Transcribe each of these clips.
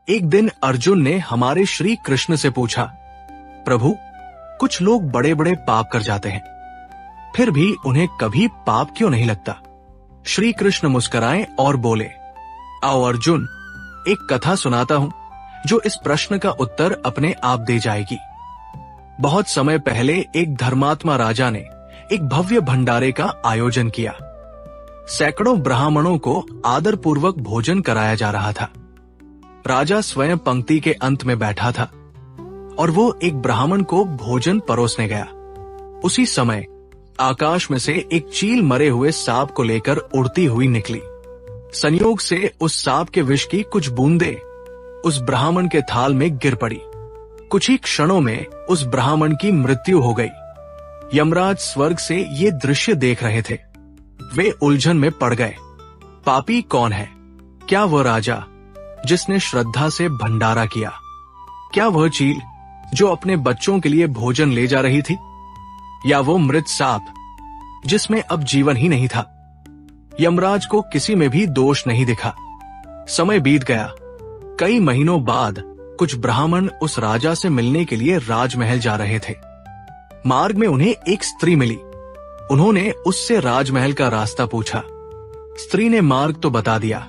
एक दिन अर्जुन ने हमारे श्री कृष्ण से पूछा, प्रभु, कुछ लोग बड़े बड़े पाप कर जाते हैं, फिर भी उन्हें कभी पाप क्यों नहीं लगता? श्री कृष्ण मुस्कुराए और बोले, आओ अर्जुन, एक कथा सुनाता हूं जो इस प्रश्न का उत्तर अपने आप दे जाएगी। बहुत समय पहले एक धर्मात्मा राजा ने एक भव्य भंडारे का आयोजन किया। सैकड़ों ब्राह्मणों को आदरपूर्वक भोजन कराया जा रहा था। राजा स्वयं पंक्ति के अंत में बैठा था और वो एक ब्राह्मण को भोजन परोसने गया। उसी समय आकाश में से एक चील मरे हुए सांप को लेकर उड़ती हुई निकली। संयोग से उस सांप के विष की कुछ बूंदें उस ब्राह्मण के थाल में गिर पड़ी। कुछ ही क्षणों में उस ब्राह्मण की मृत्यु हो गई। यमराज स्वर्ग से ये दृश्य देख रहे थे। वे उलझन में पड़ गए। पापी कौन है? क्या वह राजा जिसने श्रद्धा से भंडारा किया? क्या वह चील जो अपने बच्चों के लिए भोजन ले जा रही थी? या वो मृत सांप जिसमें अब जीवन ही नहीं था? यमराज को किसी में भी दोष नहीं दिखा। समय बीत गया। कई महीनों बाद कुछ ब्राह्मण उस राजा से मिलने के लिए राजमहल जा रहे थे। मार्ग में उन्हें एक स्त्री मिली। उन्होंने उससे राजमहल का रास्ता पूछा। स्त्री ने मार्ग तो बता दिया,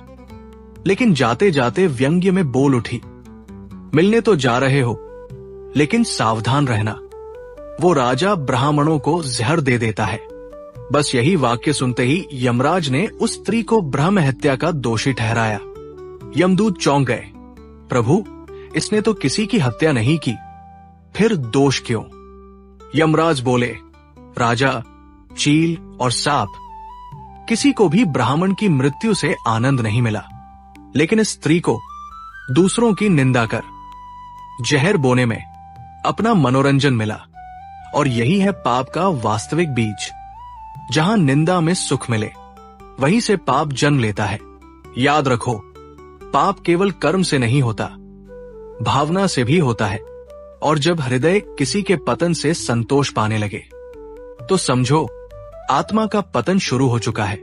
लेकिन जाते जाते व्यंग्य में बोल उठी, मिलने तो जा रहे हो, लेकिन सावधान रहना, वो राजा ब्राह्मणों को जहर दे देता है। बस यही वाक्य सुनते ही यमराज ने उस स्त्री को ब्रह्म हत्या का दोषी ठहराया। यमदूत चौंक गए, प्रभु, इसने तो किसी की हत्या नहीं की, फिर दोष क्यों? यमराज बोले, राजा, चील और सांप, किसी को भी ब्राह्मण की मृत्यु से आनंद नहीं मिला, लेकिन इस स्त्री को दूसरों की निंदा कर जहर बोने में अपना मनोरंजन मिला। और यही है पाप का वास्तविक बीज। जहां निंदा में सुख मिले, वहीं से पाप जन्म लेता है। याद रखो, पाप केवल कर्म से नहीं होता, भावना से भी होता है। और जब हृदय किसी के पतन से संतोष पाने लगे, तो समझो आत्मा का पतन शुरू हो चुका है।